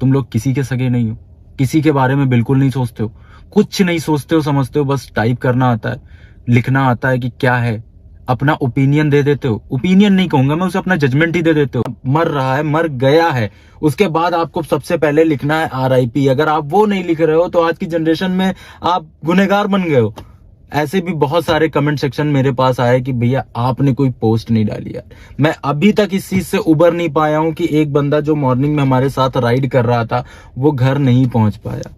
तुम लोग किसी के सगे नहीं हो, किसी के बारे में बिल्कुल नहीं सोचते हो, कुछ नहीं सोचते हो समझते हो, बस टाइप करना आता है, लिखना आता है कि क्या है, अपना ओपिनियन दे देते हो। ओपिनियन नहीं कहूंगा मैं उसे, अपना जजमेंट ही दे देते हो। मर रहा है, मर गया है, उसके बाद आपको सबसे पहले लिखना है RIP। अगर आप वो नहीं लिख रहे हो तो आज की जनरेशन में आप गुनहगार बन गए हो। ऐसे भी बहुत सारे कमेंट सेक्शन मेरे पास आए कि भैया आपने कोई पोस्ट नहीं डाली यार। मैं अभी तक इस चीज से उबर नहीं पाया हूं कि एक बंदा जो मॉर्निंग में हमारे साथ राइड कर रहा था वो घर नहीं पहुंच पाया।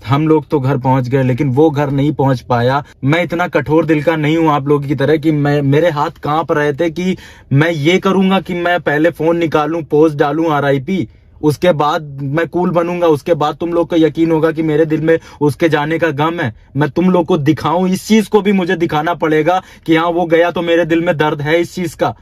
हम लोग तो घर पहुंच गए लेकिन वो घर नहीं पहुंच पाया। मैं इतना कठोर दिल का नहीं हूं आप लोगों की तरह कि मेरे हाथ कांप रहे थे कि मैं ये करूंगा कि मैं पहले फोन निकालूं, पोस्ट डालूं RIP, उसके बाद मैं कूल बनूंगा, उसके बाद तुम लोग को यकीन होगा कि मेरे दिल में उसके जाने का गम है। मैं तुम लोग को दिखाऊं, इस चीज को भी मुझे दिखाना पड़ेगा कि हाँ वो गया तो मेरे दिल में दर्द है इस चीज का।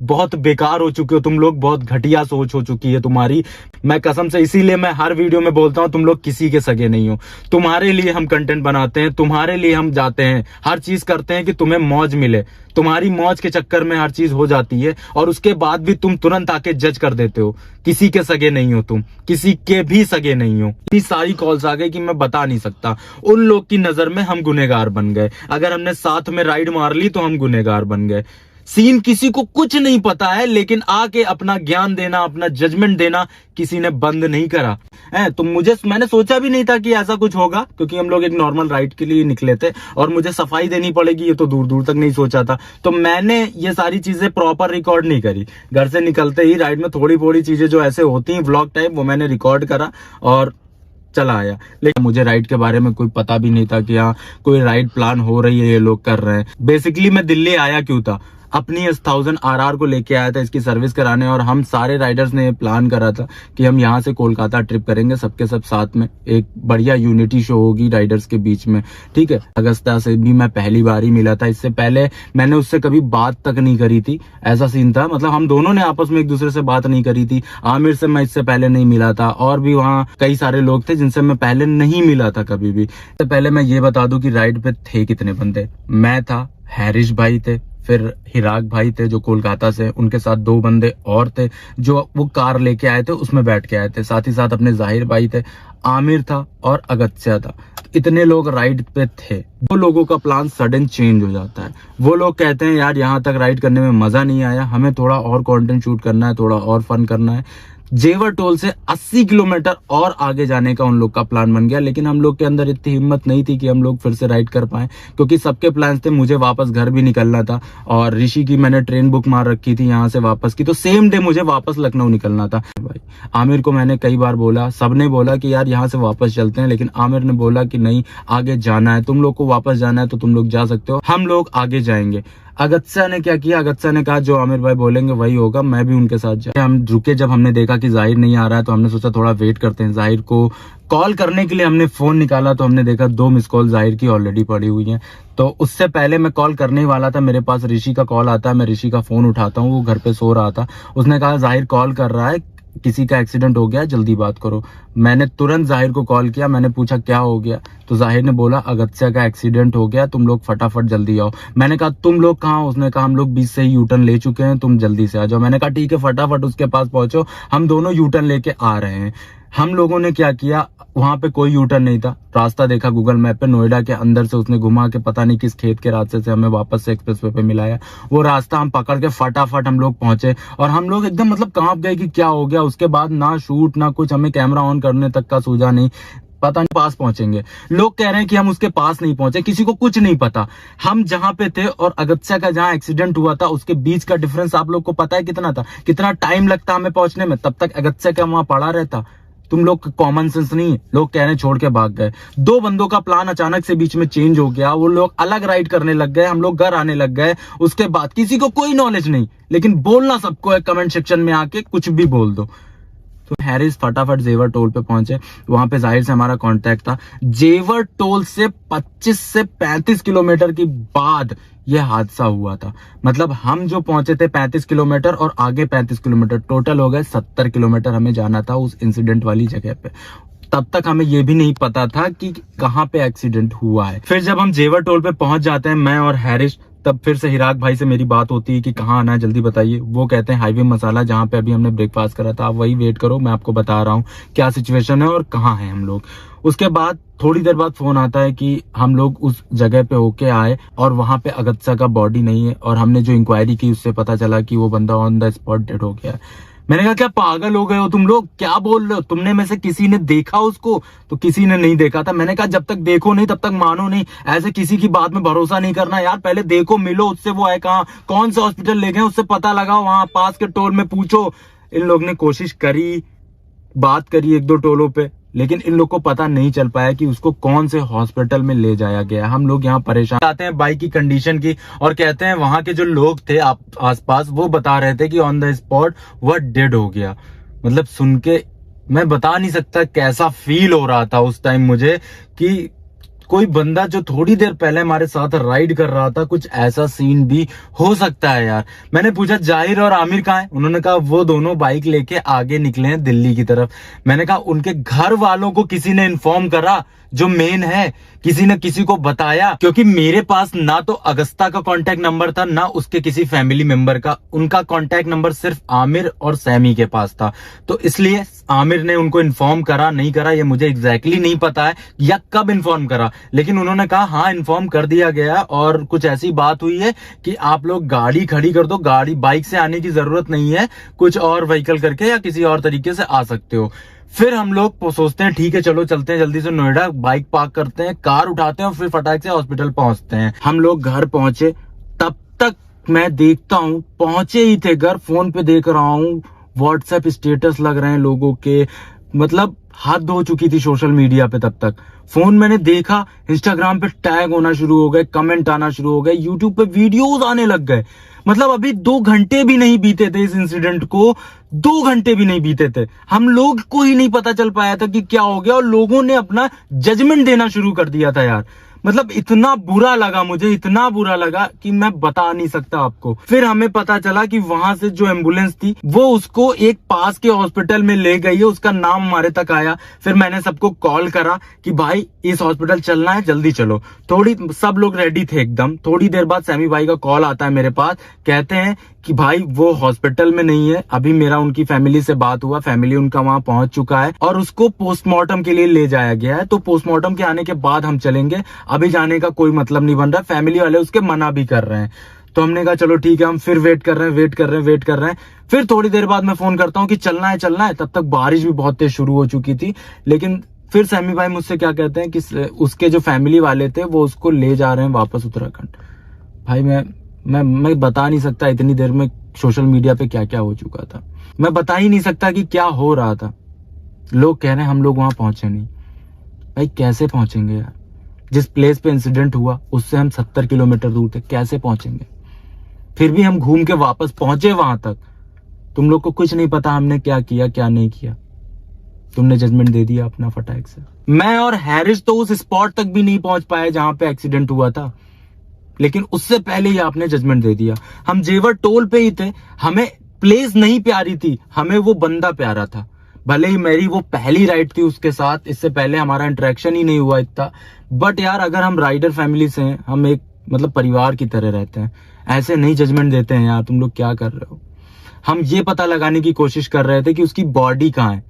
बहुत बेकार हो चुके हो तुम लोग, बहुत घटिया सोच हो चुकी है तुम्हारी। मैं कसम से इसीलिए मैं हर वीडियो में बोलता हूं तुम लोग किसी के सगे नहीं हो। तुम्हारे लिए हम कंटेंट बनाते हैं, तुम्हारे लिए हम जाते हैं, हर चीज करते हैं कि तुम्हें मौज मिले। तुम्हारी मौज के चक्कर में हर चीज हो जाती है और उसके बाद भी तुम तुरंत आके जज कर देते हो। किसी के सगे नहीं हो तुम, किसी के भी सगे नहीं हो। इतनी सारी कॉल्स आ गई कि मैं बता नहीं सकता। उन लोग की नजर में हम गुनहगार बन गए। अगर हमने साथ में राइड मार ली तो हम गुनहगार बन गए। सीन किसी को कुछ नहीं पता है लेकिन आके अपना ज्ञान देना, अपना जजमेंट देना किसी ने बंद नहीं करा है। तो मैंने सोचा भी नहीं था कि ऐसा कुछ होगा, क्योंकि हम लोग एक नॉर्मल राइड के लिए निकले थे और मुझे सफाई देनी पड़ेगी ये तो दूर दूर तक नहीं सोचा था। तो मैंने ये सारी चीजें प्रॉपर रिकॉर्ड नहीं करी। घर से निकलते ही राइड में थोड़ी थोड़ी चीजें जो ऐसे होती हैं व्लॉग टाइप, वो मैंने रिकॉर्ड करा और चला आया। लेकिन मुझे राइड के बारे में कोई पता भी नहीं था कि हाँ कोई राइड प्लान हो रही है, ये लोग कर रहे हैं। बेसिकली मैं दिल्ली आया क्यों था, अपनी S1000 RR को लेके आया था इसकी सर्विस कराने, और हम सारे राइडर्स ने प्लान करा था कि हम यहाँ से कोलकाता ट्रिप करेंगे सबके सब साथ में। एक बढ़िया यूनिटी शो होगी राइडर्स के बीच में, ठीक है। अगस्ता से भी मैं पहली बार ही मिला था, इससे पहले मैंने उससे कभी बात तक नहीं करी थी। ऐसा सीन था, मतलब हम दोनों ने आपस में एक दूसरे से बात नहीं करी थी। आमिर से मैं इससे पहले नहीं मिला था और भी वहाँ कई सारे लोग थे जिनसे मैं पहले नहीं मिला था कभी भी। इससे पहले मैं ये बता दूं कि राइड पे थे कितने बंदे। मैं था, हैरिश भाई थे, फिर हिराक भाई थे जो कोलकाता से, उनके साथ 2 बंदे और थे जो वो कार लेके आए थे उसमें बैठ के आए थे। साथ ही साथ अपने जाहिर भाई थे, आमिर था और अगत्या था। इतने लोग राइड पे थे। 2 लोगों का प्लान सडन चेंज हो जाता है। वो लोग कहते हैं यार यहाँ तक राइड करने में मजा नहीं आया, हमें थोड़ा और कंटेंट शूट करना है, थोड़ा और फन करना है। जेवर टोल से 80 किलोमीटर और आगे जाने का उन लोग का प्लान बन गया, लेकिन हम लोग के अंदर इतनी हिम्मत नहीं थी कि हम लोग फिर से राइड कर पाए, क्योंकि सबके प्लान्स थे। मुझे वापस घर भी निकलना था और ऋषि की मैंने ट्रेन बुक मार रखी थी यहाँ से वापस की, तो सेम डे मुझे वापस लखनऊ निकलना था। भाई आमिर को मैंने कई बार बोला, सबने बोला कि यार यहाँ से वापस चलते हैं, लेकिन आमिर ने बोला कि नहीं आगे जाना है, तुम लोग को वापस जाना है तो तुम लोग जा सकते हो, हम लोग आगे जाएंगे। अगत्या ने क्या किया, अगत्या ने कहा जो आमिर भाई बोलेंगे वही होगा, मैं भी उनके साथ जाए। हम रुके, जब हमने देखा कि जाहिर नहीं आ रहा है तो हमने सोचा थोड़ा वेट करते हैं। जाहिर को कॉल करने के लिए हमने फोन निकाला तो हमने देखा 2 मिस कॉल जाहिर की ऑलरेडी पड़ी हुई हैं। तो उससे पहले मैं कॉल करने ही वाला था, मेरे पास ऋषि का कॉल आता है, मैं ऋषि का फोन उठाता हूँ, वो घर पे सो रहा था। उसने कहा जाहिर कॉल कर रहा है, किसी का एक्सीडेंट हो गया, जल्दी बात करो। मैंने तुरंत जाहिर को कॉल किया, मैंने पूछा क्या हो गया, तो जाहिर ने बोला अगत्या का एक्सीडेंट हो गया, तुम लोग फटाफट जल्दी आओ। मैंने कहा तुम लोग कहाँ? उसने कहा हम लोग बीच से ही यूटर्न ले चुके हैं, तुम जल्दी से आ जाओ। मैंने कहा ठीक है, फटाफट उसके पास पहुंचो, हम दोनों यूटर्न लेके आ रहे हैं। हम लोगों ने क्या किया, वहां पे कोई यूटर्न नहीं था, रास्ता देखा गूगल मैप पे, नोएडा के अंदर से उसने घुमा के पता नहीं किस खेत के रास्ते से हमें वापस से एक्सप्रेसवे पे मिलाया। वो रास्ता हम पकड़ के फटाफट हम लोग पहुंचे और हम लोग एकदम मतलब कांप गए कि क्या हो गया। उसके बाद ना शूट ना कुछ, हमें कैमरा ऑन करने तक का सूझा नहीं, पता नहीं पास पहुंचेंगे। लोग कह रहे हैं कि हम उसके पास नहीं पहुंचे, किसी को कुछ नहीं पता। हम जहां पे थे और अगत्या का जहां एक्सीडेंट हुआ था उसके बीच का डिफरेंस आप लोग को पता है कितना था, कितना टाइम लगता हमें पहुंचने में। तब तक अगत्या का वहां पड़ा रहता। तुम लोग कॉमन सेंस नहीं है, लोग कह रहे हैं छोड़ के भाग गए। 2 बंदों का प्लान अचानक से बीच में चेंज हो गया, वो लोग अलग राइड करने लग गए, हम लोग घर आने लग गए। उसके बाद किसी को कोई नॉलेज नहीं, लेकिन बोलना सबको है, कमेंट सेक्शन में आके कुछ भी बोल दो। तो हैरिस फटाफट जेवर टोल पे पहुंचे, वहां पे जाहिर से हमारा कांटेक्ट था। जेवर टोल से 25 से 35 किलोमीटर की बाद यह हादसा हुआ था। मतलब हम जो पहुंचे थे 35 किलोमीटर और आगे 35 किलोमीटर, टोटल हो गए 70 किलोमीटर हमें जाना था उस इंसिडेंट वाली जगह पे। तब तक हमें यह भी नहीं पता था कि कहां पे एक्सीडेंट हुआ है। फिर जब हम जेवर टोल पे पहुंच जाते हैं, मैं और हैरिस, तब फिर से हिराक भाई से मेरी बात होती है कि कहाँ आना है, जल्दी बताइए। वो कहते हैं हाईवे मसाला, जहाँ पे अभी हमने ब्रेकफास्ट करा था, आप वही वेट करो, मैं आपको बता रहा हूँ क्या सिचुएशन है और कहाँ है हम लोग। उसके बाद थोड़ी देर बाद फोन आता है कि हम लोग उस जगह पे होके आए और वहां पे अगत्सा का बॉडी नहीं है, और हमने जो इंक्वायरी की उससे पता चला कि वो बंदा ऑन द स्पॉट डेड हो गया है। मैंने कहा क्या पागल हो गए हो तुम लोग, क्या बोल रहे हो? तुमने में से किसी ने देखा उसको? तो किसी ने नहीं देखा था। मैंने कहा जब तक देखो नहीं तब तक मानो नहीं, ऐसे किसी की बात में भरोसा नहीं करना यार। पहले देखो, मिलो उससे, वो है कहाँ, कौन सा हॉस्पिटल ले गए, उससे पता लगाओ, वहां पास के टोल में पूछो। इन लोग ने कोशिश करी, बात करी एक दो टोलों पे, लेकिन इन लोग को पता नहीं चल पाया कि उसको कौन से हॉस्पिटल में ले जाया गया। हम लोग यहाँ परेशान आते हैं बाइक की कंडीशन की, और कहते हैं वहां के जो लोग थे आसपास, वो बता रहे थे कि ऑन द स्पॉट वह डेड हो गया। मतलब सुन के मैं बता नहीं सकता कैसा फील हो रहा था उस टाइम मुझे, कि कोई बंदा जो थोड़ी देर पहले हमारे साथ राइड कर रहा था, कुछ ऐसा सीन भी हो सकता है यार। मैंने पूछा जाहिर और आमिर कहाँ है? उन्होंने कहा वो दोनों बाइक लेके आगे निकले हैं दिल्ली की तरफ। मैंने कहा उनके घर वालों को किसी ने इन्फॉर्म करा? जो मेन है, किसी ने किसी को बताया? क्योंकि मेरे पास ना तो अगस्ता का कांटेक्ट नंबर था, ना उसके किसी फैमिली मेंबर का। उनका कांटेक्ट नंबर सिर्फ आमिर और सैमी के पास था। तो इसलिए आमिर ने उनको इन्फॉर्म करा नहीं करा ये मुझे एग्जैक्टली नहीं पता है, या कब इन्फॉर्म करा, लेकिन उन्होंने कहा हाँ इन्फॉर्म कर दिया गया, और कुछ ऐसी बात हुई है कि आप लोग गाड़ी खड़ी कर दो, गाड़ी बाइक से आने की जरूरत नहीं है, कुछ और व्हीकल करके या किसी और तरीके से आ सकते हो। फिर हम लोग सोचते हैं ठीक है चलो चलते हैं जल्दी से नोएडा, बाइक पार्क करते हैं, कार उठाते हैं और फिर फटाक से हॉस्पिटल पहुंचते हैं। हम लोग घर पहुंचे, तब तक मैं देखता हूं, पहुंचे ही थे घर, फोन पे देख रहा हूं व्हाट्सएप स्टेटस लग रहे हैं लोगों के, मतलब हद हो चुकी थी सोशल मीडिया पे। तब तक फोन मैंने देखा, इंस्टाग्राम पे टैग होना शुरू हो गए, कमेंट आना शुरू हो गए, यूट्यूब पे वीडियोस आने लग गए। मतलब अभी 2 घंटे भी नहीं बीते थे इस इंसिडेंट को, 2 घंटे भी नहीं बीते थे, हम लोग को ही नहीं पता चल पाया था कि क्या हो गया, और लोगों ने अपना जजमेंट देना शुरू कर दिया था यार। मतलब इतना बुरा लगा मुझे, इतना बुरा लगा कि मैं बता नहीं सकता आपको। फिर हमें पता चला कि वहां से जो एम्बुलेंस थी वो उसको एक पास के हॉस्पिटल में ले गई है, उसका नाम हमारे तक आया। फिर मैंने सबको कॉल करा कि भाई इस हॉस्पिटल चलना है, जल्दी चलो। सब लोग रेडी थे एकदम। थोड़ी देर बाद सैमी भाई का कॉल आता है मेरे पास, कहते हैं कि भाई वो हॉस्पिटल में नहीं है, अभी मेरा उनकी फैमिली से बात हुआ, फैमिली उनका वहां पहुंच चुका है और उसको पोस्टमार्टम के लिए ले जाया गया है, तो पोस्टमार्टम के आने के बाद हम चलेंगे, अभी जाने का कोई मतलब नहीं बन रहा। फैमिली वाले उसके मना भी कर रहे हैं। तो हमने कहा चलो ठीक है, हम फिर वेट कर रहे हैं। फिर थोड़ी देर बाद मैं फोन करता हूँ कि चलना है। तब तक बारिश भी बहुत तेज शुरू हो चुकी थी। लेकिन फिर सैमी भाई मुझसे क्या कहते हैं कि उसके जो फैमिली वाले थे वो उसको ले जा रहे हैं वापस उत्तराखंड। भाई मैं बता नहीं सकता इतनी देर में सोशल मीडिया पे क्या क्या हो चुका था। मैं बता ही नहीं सकता कि क्या हो रहा था। लोग कह रहे हैं हम लोग वहां पहुंचे नहीं। भाई कैसे पहुंचेंगे यार? जिस प्लेस पे इंसिडेंट हुआ उससे हम 70 किलोमीटर दूर थे, कैसे पहुंचेंगे? फिर भी हम घूम के वापस पहुंचे वहां तक। तुम लोग को कुछ नहीं पता हमने क्या किया क्या नहीं किया। तुमने जजमेंट दे दिया अपना फटाक से। मैं और हैरिस तो उस स्पॉट तक भी नहीं पहुंच पाए जहां पे एक्सीडेंट हुआ था, लेकिन उससे पहले ही आपने जजमेंट दे दिया। हम जेवर टोल पे ही थे, हमें प्लेस नहीं प्यारी थी, हमें वो बंदा प्यारा था। भले ही मेरी वो पहली राइड थी उसके साथ, इससे पहले हमारा इंटरेक्शन ही नहीं हुआ इतना, बट यार अगर हम राइडर फैमिली से हैं, हम एक मतलब परिवार की तरह रहते हैं, ऐसे नहीं जजमेंट देते हैं यार। तुम लोग क्या कर रहे हो? हम ये पता लगाने की कोशिश कर रहे थे कि उसकी बॉडी कहाँ है।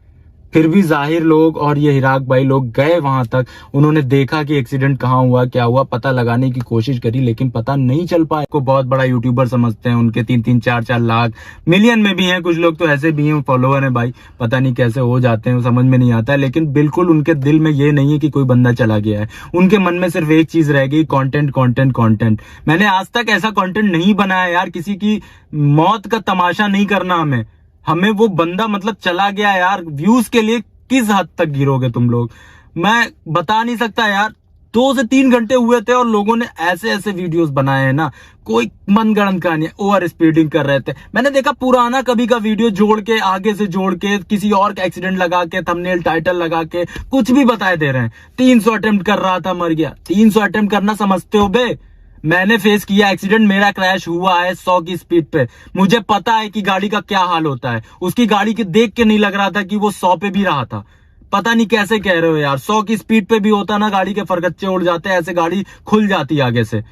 फिर भी जाहिर लोग और ये हिराक भाई लोग गए वहां तक, उन्होंने देखा कि एक्सीडेंट कहाँ हुआ क्या हुआ, पता लगाने की कोशिश करी, लेकिन पता नहीं चल पाया। को बहुत बड़ा यूट्यूबर समझते हैं, उनके 3-3, 4-4 लाख मिलियन में भी हैं, कुछ लोग तो ऐसे भी हैं फॉलोअर हैं भाई, पता नहीं कैसे हो जाते हैं, समझ में नहीं आता है। लेकिन बिल्कुल उनके दिल में ये नहीं है कि कोई बंदा चला गया है, उनके मन में सिर्फ एक चीज रह गई, कॉन्टेंट। मैंने आज तक ऐसा कॉन्टेंट नहीं बनाया यार, किसी की मौत का तमाशा नहीं करना हमें वो बंदा मतलब चला गया यार, व्यूज के लिए किस हद तक गिरोगे तुम लोग, मैं बता नहीं सकता यार। 2 से 3 घंटे हुए थे और लोगों ने ऐसे ऐसे वीडियोस बनाए हैं ना, कोई मनगढ़ंत कहानी, ओवर स्पीडिंग कर रहे थे। मैंने देखा पुराना कभी का वीडियो जोड़ के, आगे से जोड़ के, किसी और का एक्सीडेंट लगा के, थंबनेल टाइटल लगा के कुछ भी बताए दे रहे हैं। 300 अटेम्प्ट कर रहा था, मर गया। 300 अटेम्प्ट करना समझते हो बे? मैंने फेस किया एक्सीडेंट, मेरा क्रैश हुआ है 100 की स्पीड पे। मुझे पता है कि गाड़ी का क्या हाल होता है। उसकी गाड़ी के देख के नहीं लग रहा था कि वो 100 पे भी रहा था। पता नहीं कैसे कह रहे हो यार, 100 की स्पीड पे भी होता ना, गाड़ी के फरगच्चे उड़ जाते, ऐसे गाड़ी खुल जाती आगे से।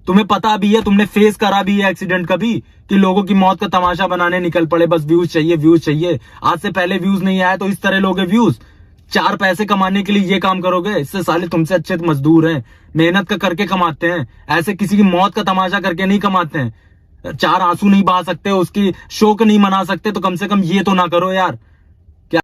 तुम्हें पता भी है, तुमने फेस करा भी है एक्सीडेंट कभी, कि लोगों की मौत का तमाशा बनाने निकल पड़े, बस व्यूज चाहिए व्यूज चाहिए। आज से पहले व्यूज नहीं आया तो इस तरह लोगे व्यूज? 4 पैसे कमाने के लिए ये काम करोगे? इससे साले तुमसे अच्छे तो मजदूर हैं, मेहनत का करके कमाते हैं, ऐसे किसी की मौत का तमाशा करके नहीं कमाते हैं। 4 आंसू नहीं बहा सकते, उसकी शोक नहीं मना सकते, तो कम से कम ये तो ना करो यार।